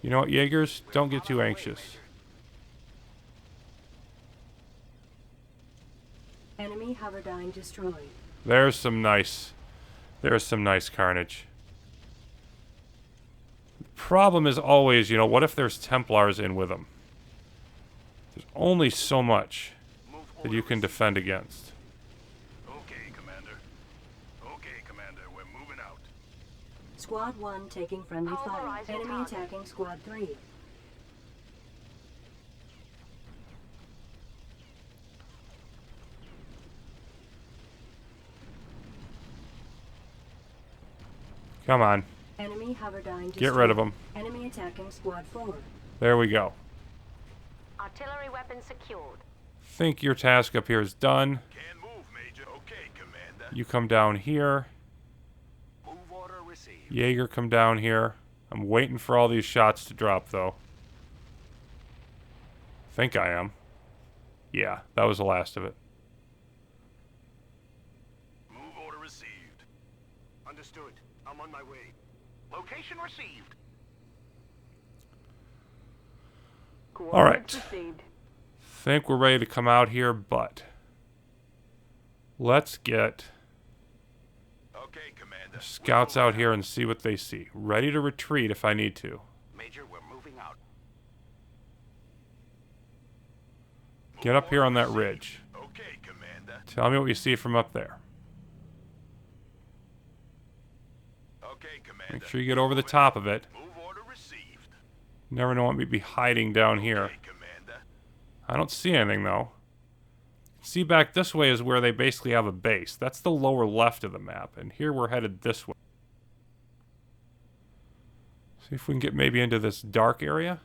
You know what, Jaegers? Don't get too anxious. Enemy hoverdyne destroyed. There's some nice carnage. The problem is always, what if there's Templars in with them? There's only so much that you can defend against. Okay, Commander. Okay, Commander, we're moving out. Squad 1 taking friendly fire. Pulverizing Enemy target. attacking Squad 3. Come on, Enemy hoverdyne destroyed. get rid of them. Enemy attacking Squad 4. There we go. Artillery weapon secured. Think your task up here is done. Can move, Major. Okay, Commander. You come down here. Move order received. Jaeger, come down here. I'm waiting for all these shots to drop, though. Think I am. Yeah, that was the last of it. Move order received. Understood. I'm on my way. Location received. All right. Coordinates received. Think we're ready to come out here, but let's get Okay, Commander. scouts out here and see what they see. Ready to retreat if I need to. Major, we're moving out. Get up here on that ridge. Okay, Commander. Tell me what you see from up there. Okay, Commander. Make sure you get over the top of it. Move order received. Never know what may be hiding down here. Okay, Commander. I don't see anything, though. See, back this way is where they basically have a base. That's the lower left of the map, and here we're headed this way. See if we can get maybe into this dark area.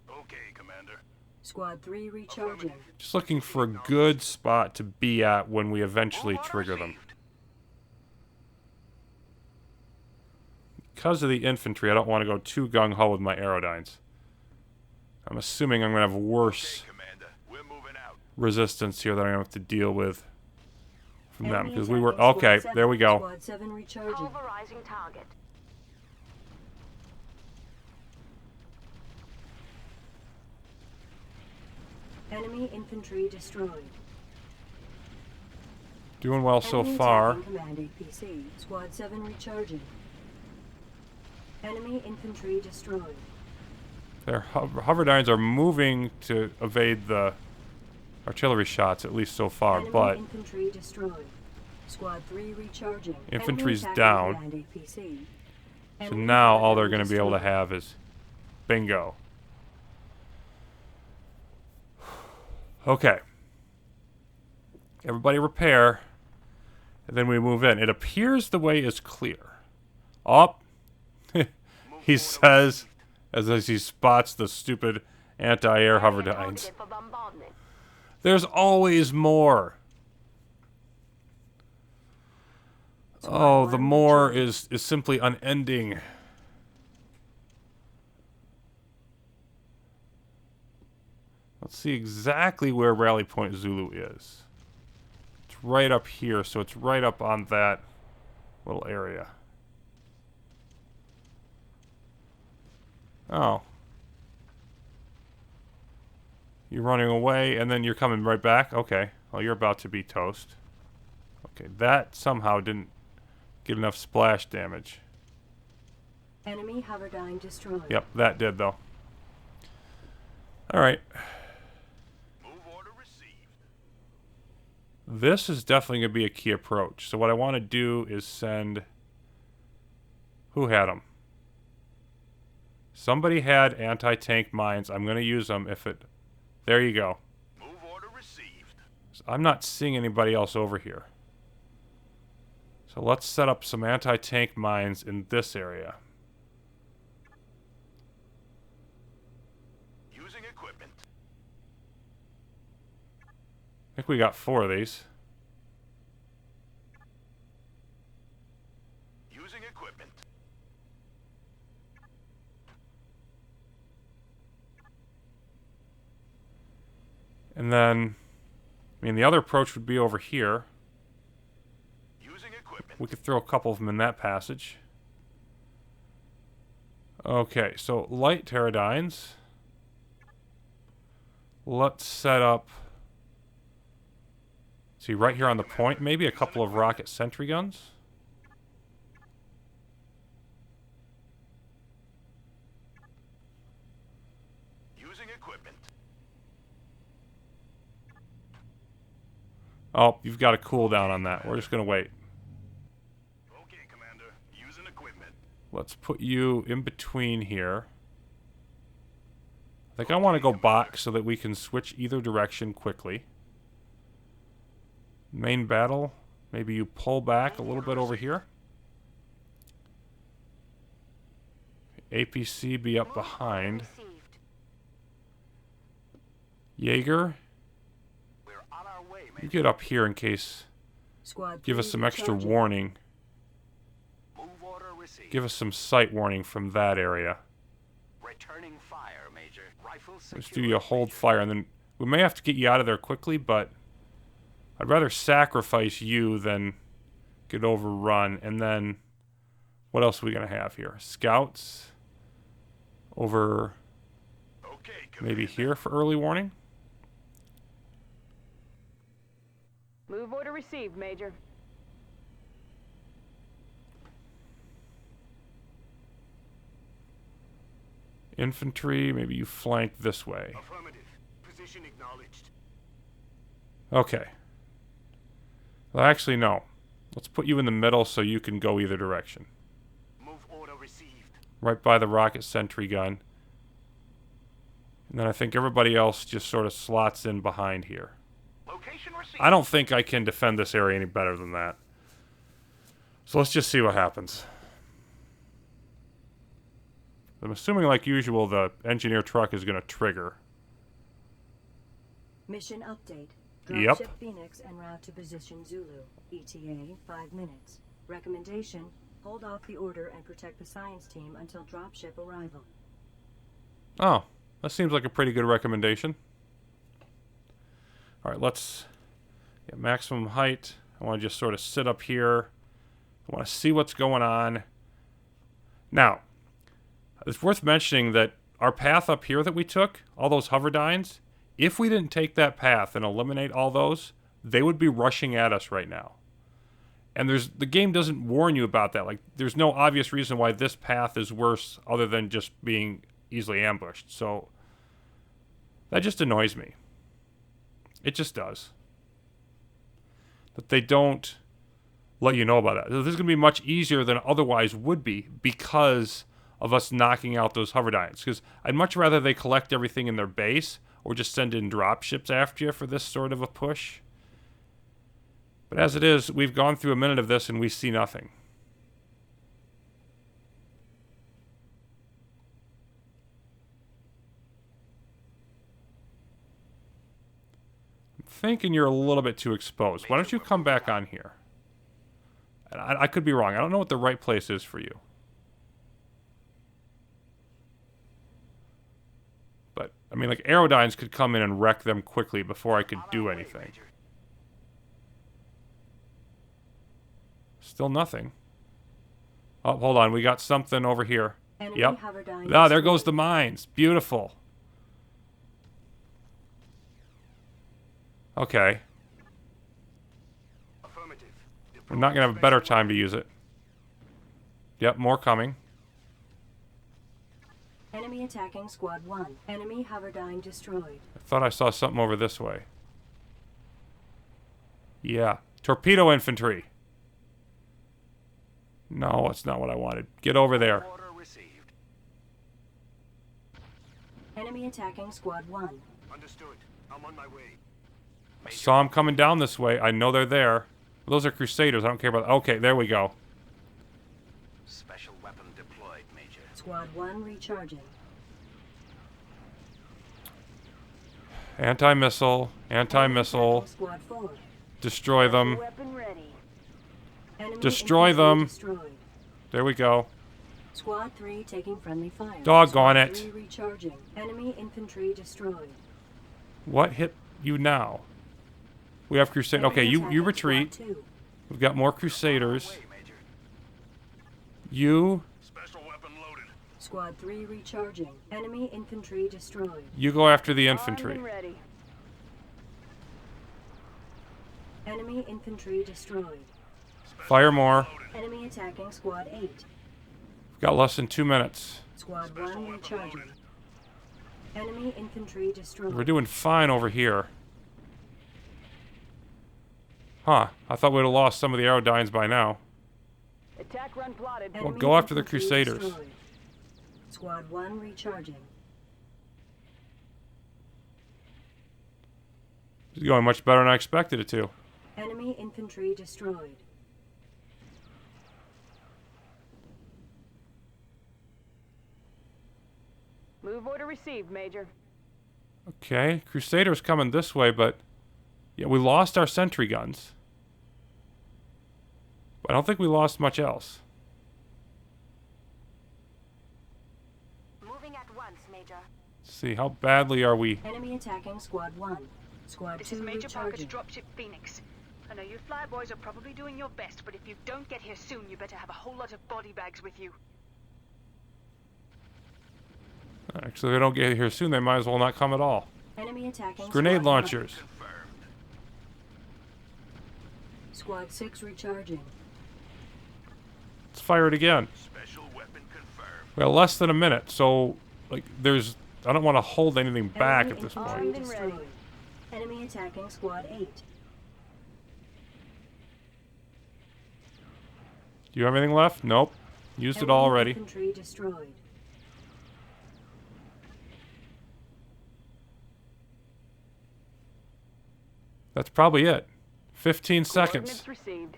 Okay, Commander. Squad 3 recharging. Just looking for a good spot to be at when we eventually trigger them. Because of the infantry, I don't want to go too gung-ho with my aerodynes. I'm assuming I'm going to have worse Okay, Commander. We're moving out. resistance here that I'm going to have to deal with from them. Enemy Because we were... attacking Squad Okay, 7. there we go. Squad 7 recharging. Pulverizing target. Enemy infantry destroyed. Doing well so Enemy far. attacking Command APC. Squad 7 recharging. Enemy infantry destroyed. Their hoverdynes are moving to evade the artillery shots, at least so far, Enemy but infantry destroyed. Squad 3 recharging. Infantry's Enemy down. attacking Command APC. so Enemy now all hoverdyne they're going to be able to destroyed. have is bingo. Okay. Everybody repair, and then we move in. It appears the way is clear. Up, he says, as he spots the stupid anti-air Area hoverdynes. targeted for bombardment. There's always more. Oh, the more is simply unending. Let's see exactly where Rally Point Zulu is. It's right up here, so it's right up on that little area. Oh. You're running away, and then you're coming right back? Okay. Well, you're about to be toast. Okay, that somehow didn't get enough splash damage. Enemy hoverdyne destroyed. Yep, that did, though. Alright. Move order received. This is definitely going to be a key approach. So what I want to do is send... Who had them? Somebody had anti-tank mines. I'm going to use them if it... There you go. Move order received. So I'm not seeing anybody else over here. So let's set up some anti-tank mines in this area. Using equipment. I think we got 4 of these. And then, I mean, the other approach would be over here. Using equipment. We could throw a couple of them in that passage. Okay, so light terradynes. Let's set up... See, right here on the point, maybe a couple of rocket sentry guns. Using equipment. Oh, you've got a cooldown on that. We're just going to wait. Okay, Commander. Using equipment. Let's put you in between here. I think I want to go back so that we can switch either direction quickly. Main battle. Maybe you pull back a little bit over here. APC be up behind. Jaeger, We're on our way, you Major. get up here in case. Squad Give us 3 some extra recharging. warning. Move order received. Give us some sight warning from that area. Returning fire, Major. Rifle Let's do secured, you a hold Major. fire, and then we may have to get you out of there quickly, but I'd rather sacrifice you than get overrun. And then, what else are we going to have here? Scouts over Okay, maybe Commander. here for early warning. Move order received, Major. Infantry, maybe you flank this way. Affirmative. Position acknowledged. Okay. Well, actually, no. Let's put you in the middle so you can go either direction. Move order received. Right by the rocket sentry gun. And then I think everybody else just sort of slots in behind here. Location received. I don't think I can defend this area any better than that. So let's just see what happens. I'm assuming, like usual, the engineer truck is going to trigger. Mission update. Yep. Dropship Phoenix en route to position Zulu. ETA 5 minutes. Recommendation: hold off the order and protect the science team until dropship arrival. Oh, that seems like a pretty good recommendation. All right, let's get maximum height. I want to just sort of sit up here. I want to see what's going on. Now, it's worth mentioning that our path up here that we took, all those hoverdynes, if we didn't take that path and eliminate all those, they would be rushing at us right now. And the game doesn't warn you about that. Like, there's no obvious reason why this path is worse other than just being easily ambushed. So that just annoys me. It just does. That they don't let you know about that. This is going to be much easier than it otherwise would be because of us knocking out those hoverdynes. Because I'd much rather they collect everything in their base or just send in dropships after you for this sort of a push. But as it is, we've gone through a minute of this and we see nothing. I'm thinking you're a little bit too exposed. Why don't you come back on here? And I could be wrong. I don't know what the right place is for you. But, I mean, like, aerodynes could come in and wreck them quickly before I could do anything. Still nothing. Oh, hold on. We got something over here. Enemy Yep. hoverdyne Ah, there goes destroyed. the mines. Beautiful. Okay. Affirmative. We're not going to have a better time to use it. Yep, more coming. Enemy attacking Squad 1. Enemy hoverdyne destroyed. I thought I saw something over this way. Yeah. Torpedo infantry. No, that's not what I wanted. Get over there. Order received. Enemy attacking Squad 1. Understood. I'm on my way. I saw them coming down this way. I know they're there. Those are Crusaders. I don't care about... Okay, there we go. Special weapon deployed, Major. Squad 1 recharging. Anti-missile. Anti-missile. Attacking Squad 4. Destroy them. Weapon ready. Enemy Destroy infantry them. Destroyed. There we go. Squad 3 taking friendly fire. Doggone Squad it. 3 recharging. Enemy infantry destroyed. What hit you now. We have Crusader. Okay, you retreat. We've got more Crusaders. You. Special weapon loaded. Squad 3 recharging. Enemy infantry destroyed. You go after the Armed infantry. and ready. Enemy infantry destroyed. Fire more. Enemy attacking Squad 8. We've got less than 2 minutes. Squad 1 recharging. Enemy infantry destroyed. We're doing fine over here. Huh. I thought we'd have lost some of the Aerodynes by now. Attack run plotted. Well, Enemy go after the infantry Crusaders. destroyed. Squad 1 recharging. It's going much better than I expected it to. Enemy infantry destroyed. Move order received, Major. Okay, Crusaders coming this way, but yeah, we lost our sentry guns. But I don't think we lost much else. Moving at once, Major. Let's see, how badly are we? Enemy attacking Squad 1. Squad This 2 is Major Parker's recharging. dropship Phoenix. I know you flyboys are probably doing your best, but if you don't get here soon, you better have a whole lot of body bags with you. Actually, if they don't get here soon, they might as well not come at all. Enemy attacking Grenade Squad 1. launchers. Squad 6 recharging. Let's fire it again. Special weapon confirmed. We have less than a minute, so like I don't want to hold anything back Enemy at this infantry point. Armed and ready. destroyed. Enemy attacking Squad 8. Do you have anything left? Nope. Used it Enemy all already. infantry destroyed. That's probably it. 15 seconds. Coordinates received.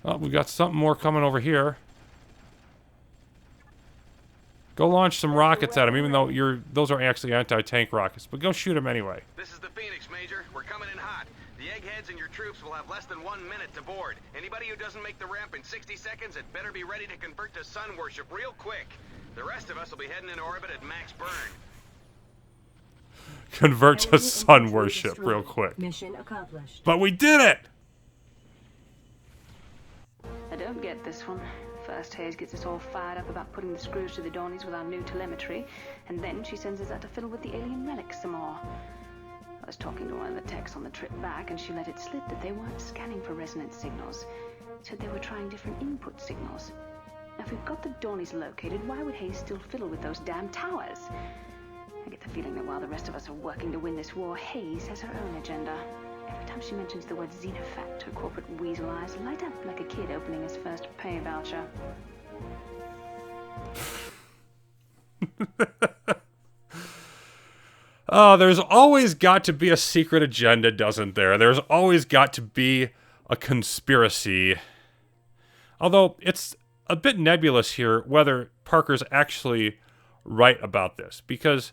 Oh, we got something more coming over here. Go launch some rockets at him, even though those are actually anti-tank rockets. But go shoot them anyway. This is the Phoenix, Major. We're coming in hot. The eggheads and your troops will have less than 1 minute to board. Anybody who doesn't make the ramp in 60 seconds had better be ready to convert to sun worship real quick. The rest of us will be heading into orbit at max burn. Convert to Enemy sun infantry worship destroyed. real quick. Mission accomplished. But we did it! I don't get this one. First, Hayes gets us all fired up about putting the screws to the Dornies with our new telemetry, and then she sends us out to fiddle with the alien relics some more. I was talking to one of the techs on the trip back, and she let it slip that they weren't scanning for resonance signals. Said they were trying different input signals. Now, if we've got the Dornies located, why would Hayes still fiddle with those damn towers? I get the feeling that while the rest of us are working to win this war, Hayes has her own agenda. Every time she mentions the word xenofact, her corporate weasel eyes light up like a kid opening his first pay voucher. Oh, there's always got to be a secret agenda, doesn't there? There's always got to be a conspiracy. Although, it's a bit nebulous here whether Parker's actually right about this, because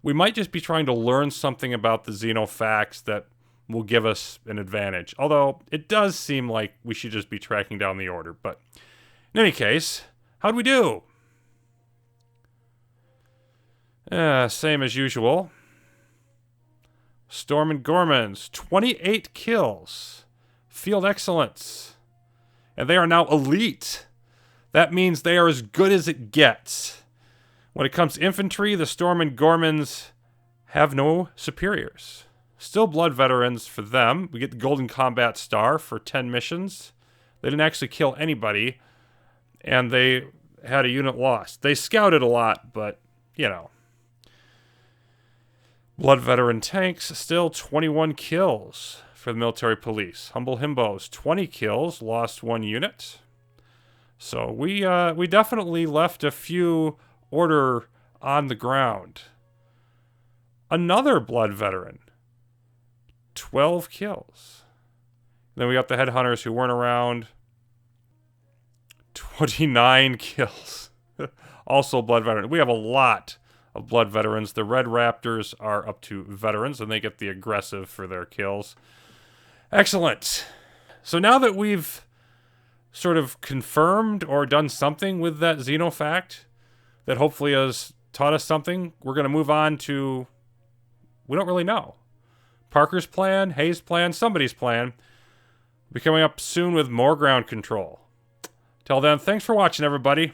we might just be trying to learn something about the xenofacts that will give us an advantage. Although, it does seem like we should just be tracking down the order. But, in any case, how'd we do? Same as usual. Storm and Gormans, 28 kills. Field excellence. And they are now elite. That means they are as good as it gets. When it comes to infantry, the Storm and Gormans have no superiors. Still blood veterans for them. We get the Golden Combat Star for 10 missions. They didn't actually kill anybody. And they had a unit lost. They scouted a lot, but, you know. Blood veteran tanks, still 21 kills for the military police. Humble Himbos, 20 kills, lost 1 unit. So we definitely left a few order on the ground. Another blood veteran, 12 kills. Then we got the headhunters who weren't around, 29 kills. Also blood veteran. We have a lot of blood veterans. The Red Raptors are up to veterans, and they get the aggressive for their kills. Excellent. So now that we've sort of confirmed or done something with that xenofact that hopefully has taught us something, we're going to move on to We don't really know. Parker's plan, Hayes' plan, somebody's plan. Be coming up soon with more ground control. Till then, thanks for watching, everybody.